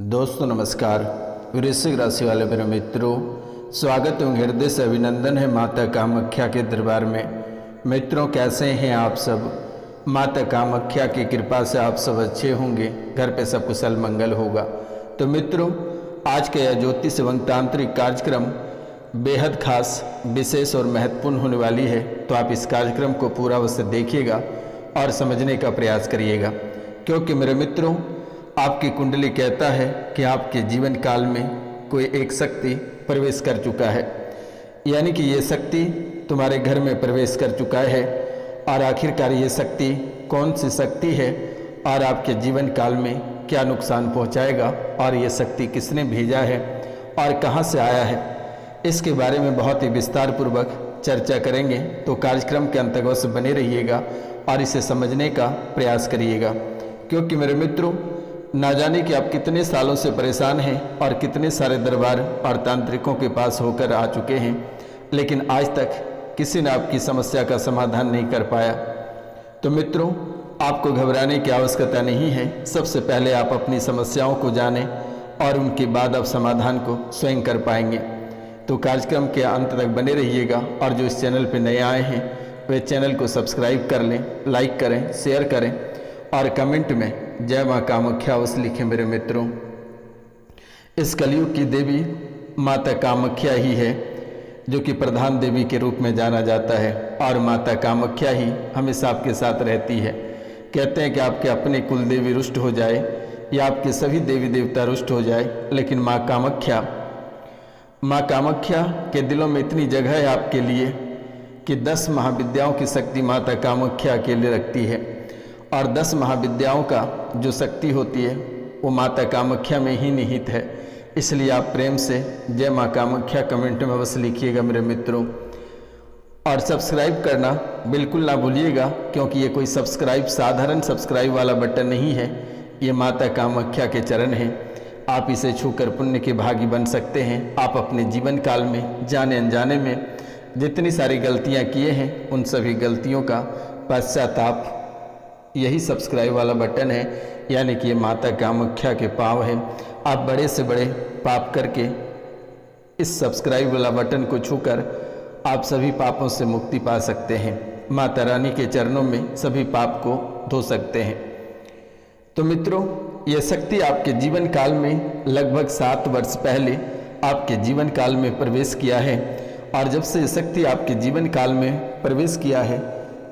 दोस्तों नमस्कार। वृश्चिक राशि वाले मेरे मित्रों, स्वागत एवं हृदय से अभिनंदन है माता कामाख्या के दरबार में। मित्रों, कैसे हैं आप सब? माता कामाख्या की कृपा से आप सब अच्छे होंगे, घर पे सब कुशल मंगल होगा। तो मित्रों, आज का यह ज्योतिष एवं तांत्रिक कार्यक्रम बेहद खास, विशेष और महत्वपूर्ण होने वाली है। तो आप इस कार्यक्रम को पूरा अवश्य देखिएगा और समझने का प्रयास करिएगा, क्योंकि मेरे मित्रों, आपकी कुंडली कहता है कि आपके जीवन काल में कोई एक शक्ति प्रवेश कर चुका है, यानी कि ये शक्ति तुम्हारे घर में प्रवेश कर चुका है। और आखिरकार ये शक्ति कौन सी शक्ति है और आपके जीवन काल में क्या नुकसान पहुंचाएगा, और ये शक्ति किसने भेजा है और कहां से आया है, इसके बारे में बहुत ही विस्तार पूर्वक चर्चा करेंगे। तो कार्यक्रम के अंत तक बने रहिएगा और इसे समझने का प्रयास करिएगा, क्योंकि मेरे मित्रों, ना जाने कि आप कितने सालों से परेशान हैं और कितने सारे दरबार और तांत्रिकों के पास होकर आ चुके हैं, लेकिन आज तक किसी ने आपकी समस्या का समाधान नहीं कर पाया। तो मित्रों, आपको घबराने की आवश्यकता नहीं है। सबसे पहले आप अपनी समस्याओं को जानें और उनके बाद आप समाधान को स्वयं कर पाएंगे। तो कार्यक्रम के अंत तक बने रहिएगा, और जो इस चैनल पर नए आए हैं वे चैनल को सब्सक्राइब कर लें, लाइक करें, शेयर करें और कमेंट में जय माँ कामाख्या अवश्य लिखें। मेरे मित्रों, इस कलयुग की देवी माता कामाख्या ही है, जो कि प्रधान देवी के रूप में जाना जाता है, और माता कामाख्या ही हमेशा आपके साथ रहती है। कहते हैं कि आपके अपने कुल देवी रुष्ट हो जाए या आपके सभी देवी देवता रुष्ट हो जाए, लेकिन माँ कामाख्या के दिलों में इतनी जगह है आपके लिए कि 10 महाविद्याओं की शक्ति माता कामाख्या के लिए रखती है, और 10 महाविद्याओं का जो शक्ति होती है वो माता कामाख्या में ही निहित है। इसलिए आप प्रेम से जय माँ कामाख्या कमेंट में अवश्य लिखिएगा मेरे मित्रों, और सब्सक्राइब करना बिल्कुल ना भूलिएगा, क्योंकि ये कोई साधारण सब्सक्राइब वाला बटन नहीं है। ये माता कामाख्या के चरण हैं। आप इसे छूकर पुण्य के भागी बन सकते हैं। आप अपने जीवन काल में जाने अनजाने में जितनी सारी गलतियाँ किए हैं, उन सभी गलतियों का पश्चाताप यही सब्सक्राइब वाला बटन है, यानी कि ये माता कामाख्या के पाँव है। आप बड़े से बड़े पाप करके इस सब्सक्राइब वाला बटन को छूकर आप सभी पापों से मुक्ति पा सकते हैं। माता रानी के चरणों में सभी पाप को धो सकते हैं। तो मित्रों, ये शक्ति आपके जीवन काल में लगभग 7 वर्ष पहले आपके जीवन काल में प्रवेश किया है, और जब से ये शक्ति आपके जीवन काल में प्रवेश किया है,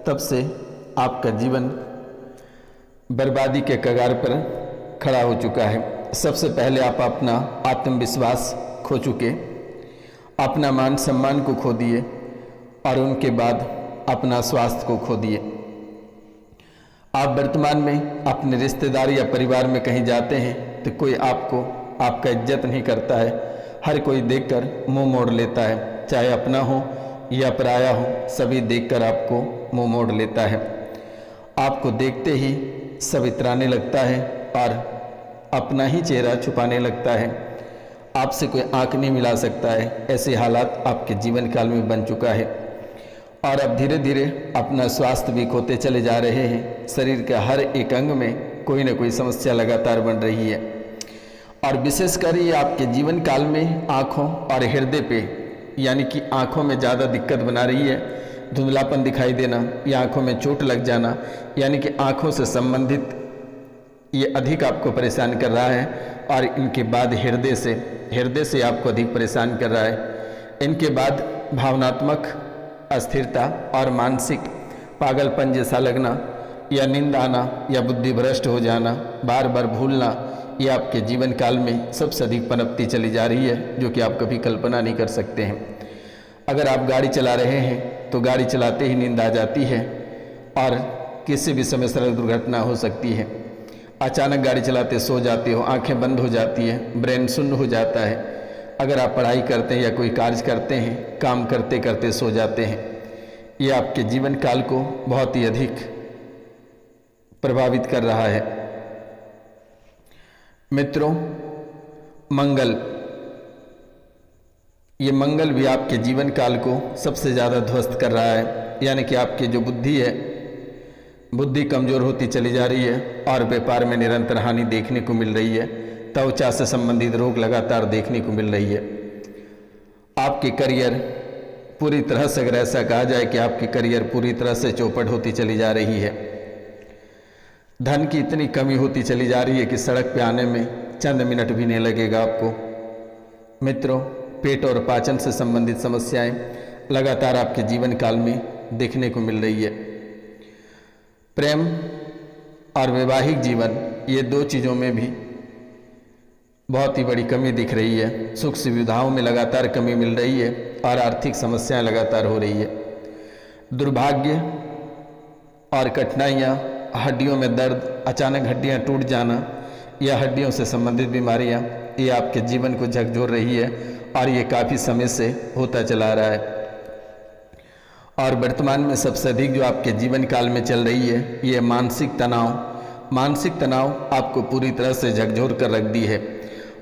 तब से आपका जीवन बर्बादी के कगार पर खड़ा हो चुका है। सबसे पहले आप अपना आत्मविश्वास खो चुके, अपना मान सम्मान को खो दिए, और उनके बाद अपना स्वास्थ्य को खो दिए। आप वर्तमान में अपने रिश्तेदार या परिवार में कहीं जाते हैं तो कोई आपका इज्जत नहीं करता है। हर कोई देखकर मुंह मोड़ लेता है, चाहे अपना हो या पराया हो, सभी देखकर आपको मुंह मोड़ लेता है। आपको देखते ही सब इतराने लगता है और अपना ही चेहरा छुपाने लगता है। आपसे कोई आंख नहीं मिला सकता है। ऐसे हालात आपके जीवन काल में बन चुका है, और अब धीरे धीरे अपना स्वास्थ्य भी खोते चले जा रहे हैं। शरीर के हर एक अंग में कोई ना कोई समस्या लगातार बन रही है, और विशेषकर ये आपके जीवन काल में आँखों और हृदय पे, यानी कि आँखों में ज़्यादा दिक्कत बना रही है। धुंधलापन दिखाई देना या आँखों में चोट लग जाना, यानी कि आँखों से संबंधित ये अधिक आपको परेशान कर रहा है। और इनके बाद हृदय से आपको अधिक परेशान कर रहा है। इनके बाद भावनात्मक अस्थिरता और मानसिक पागलपन जैसा लगना, या नींद आना, या बुद्धि भ्रष्ट हो जाना, बार बार भूलना, ये आपके जीवन काल में सबसे अधिक पनपती चली जा रही है, जो कि आप कभी कल्पना नहीं कर सकते हैं। अगर आप गाड़ी चला रहे हैं तो गाड़ी चलाते ही नींद आ जाती है, और किसी भी समय सड़क दुर्घटना हो सकती है। अचानक गाड़ी चलाते सो जाते हो, आंखें बंद हो जाती है, ब्रेन शून्य हो जाता है। अगर आप पढ़ाई करते हैं या कोई कार्य करते हैं, काम करते करते सो जाते हैं। ये आपके जीवन काल को बहुत ही अधिक प्रभावित कर रहा है। मित्रों, ये मंगल भी आपके जीवन काल को सबसे ज़्यादा ध्वस्त कर रहा है, यानी कि आपकी जो बुद्धि है, बुद्धि कमज़ोर होती चली जा रही है, और व्यापार में निरंतर हानि देखने को मिल रही है। त्वचा से संबंधित रोग लगातार देखने को मिल रही है। आपके करियर पूरी तरह से, अगर ऐसा कहा जाए कि आपकी करियर पूरी तरह से चौपट होती चली जा रही है। धन की इतनी कमी होती चली जा रही है कि सड़क पे आने में चंद मिनट भी नहीं लगेगा आपको। मित्रों, पेट और पाचन से संबंधित समस्याएं लगातार आपके जीवन काल में देखने को मिल रही है। प्रेम और वैवाहिक जीवन, ये दो चीज़ों में भी बहुत ही बड़ी कमी दिख रही है। सुख सुविधाओं में लगातार कमी मिल रही है और आर्थिक समस्याएं लगातार हो रही है। दुर्भाग्य और कठिनाइयाँ, हड्डियों में दर्द, अचानक हड्डियाँ टूट जाना या हड्डियों से संबंधित बीमारियाँ, ये आपके जीवन को झकझोर रही है और ये काफ़ी समय से होता चला रहा है। और वर्तमान में सबसे अधिक जो आपके जीवन काल में चल रही है, ये मानसिक तनाव। मानसिक तनाव आपको पूरी तरह से झकझोर कर रख दी है।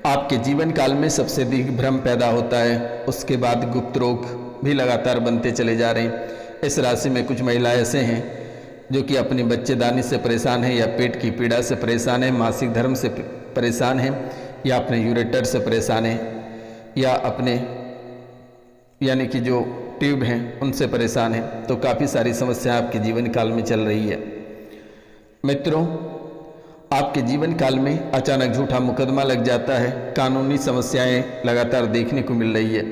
आपके जीवन काल में सबसे अधिक भ्रम पैदा होता है। उसके बाद गुप्त रोग भी लगातार बनते चले जा रहे हैं। इस राशि में कुछ महिलाएं ऐसे हैं जो कि अपनी बच्चेदानी से परेशान है, या पेट की पीड़ा से परेशान है, मासिक धर्म से परेशान है, या अपने यूरेटर से परेशान है, या अपने यानी कि जो ट्यूब हैं उनसे परेशान है। तो काफ़ी सारी समस्याएं आपके जीवन काल में चल रही है। मित्रों, आपके जीवन काल में अचानक झूठा मुकदमा लग जाता है। कानूनी समस्याएं लगातार देखने को मिल रही है।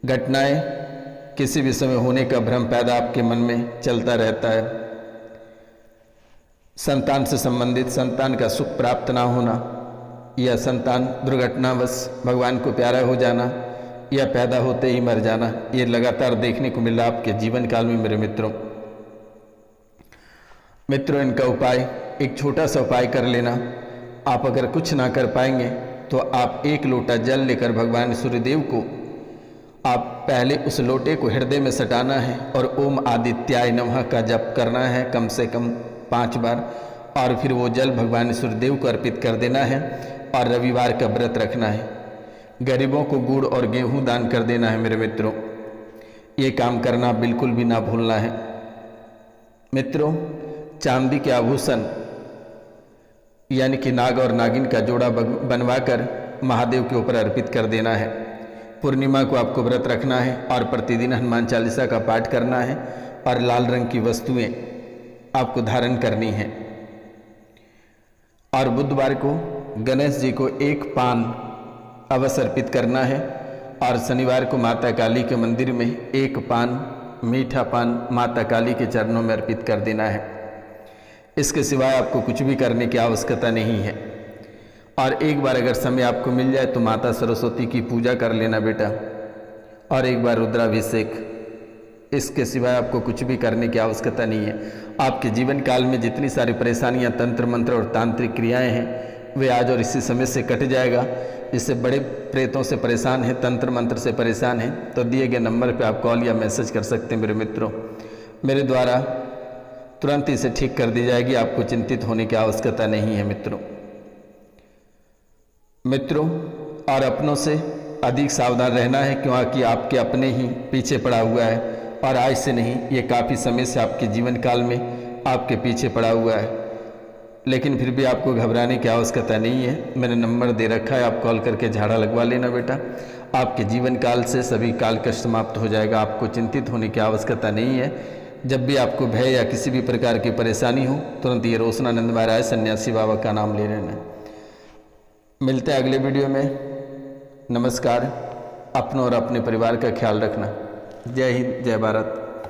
घटनाएं किसी भी समय होने का भ्रम पैदा आपके मन में चलता रहता है। संतान से संबंधित, संतान का सुख प्राप्त ना होना, या संतान दुर्घटनावश भगवान को प्यारा हो जाना, या पैदा होते ही मर जाना, ये लगातार देखने को मिल रहा आपके जीवन काल में मेरे मित्रों। इनका उपाय, एक छोटा सा उपाय कर लेना। आप अगर कुछ ना कर पाएंगे तो आप 1 लोटा जल लेकर भगवान सूर्यदेव को आप पहले उस लोटे को हृदय में सटाना है और ओम आदित्याय नमः का जप करना है कम से कम 5 बार, और फिर वो जल भगवान सूर्यदेव को अर्पित कर देना है। और रविवार का व्रत रखना है। गरीबों को गुड़ और गेहूं दान कर देना है मेरे मित्रों। ये काम करना बिल्कुल भी ना भूलना है। मित्रों, चांदी के आभूषण यानी कि नाग और नागिन का जोड़ा बनवाकर महादेव के ऊपर अर्पित कर देना है। पूर्णिमा को आपको व्रत रखना है और प्रतिदिन हनुमान चालीसा का पाठ करना है, और लाल रंग की वस्तुएं आपको धारण करनी है। और बुधवार को गणेश जी को 1 पान अवश्य अर्पित करना है, और शनिवार को माता काली के मंदिर में 1 पान, मीठा पान माता काली के चरणों में अर्पित कर देना है। इसके सिवाय आपको कुछ भी करने की आवश्यकता नहीं है। और एक बार अगर समय आपको मिल जाए तो माता सरस्वती की पूजा कर लेना बेटा, और एक बार रुद्राभिषेक। इसके सिवाय आपको कुछ भी करने की आवश्यकता नहीं है। आपके जीवन काल में जितनी सारी परेशानियां, तंत्र मंत्र और तांत्रिक क्रियाएं हैं, वे आज और इसी समय से कट जाएगा। जिससे बड़े प्रेतों से परेशान हैं, तंत्र मंत्र से परेशान हैं, तो दिए गए नंबर पर आप कॉल या मैसेज कर सकते हैं मेरे मित्रों। मेरे द्वारा तुरंत इसे ठीक कर दी जाएगी। आपको चिंतित होने की आवश्यकता नहीं है मित्रों। और अपनों से अधिक सावधान रहना है, क्योंकि आपके अपने ही पीछे पड़ा हुआ है, और आज से नहीं, ये काफ़ी समय से आपके जीवन काल में आपके पीछे पड़ा हुआ है। लेकिन फिर भी आपको घबराने की आवश्यकता नहीं है। मैंने नंबर दे रखा है, आप कॉल करके झाड़ा लगवा लेना बेटा। आपके जीवन काल से सभी काल कष्ट समाप्त हो जाएगा। आपको चिंतित होने की आवश्यकता नहीं है। जब भी आपको भय या किसी भी प्रकार की परेशानी हो, तुरंत ये रोशनानंद महाराज सन्यासी बाबा का नाम ले लेना। मिलते हैं अगले वीडियो में। नमस्कार। अपनों और अपने परिवार का ख्याल रखना। जय हिंद, जय भारत।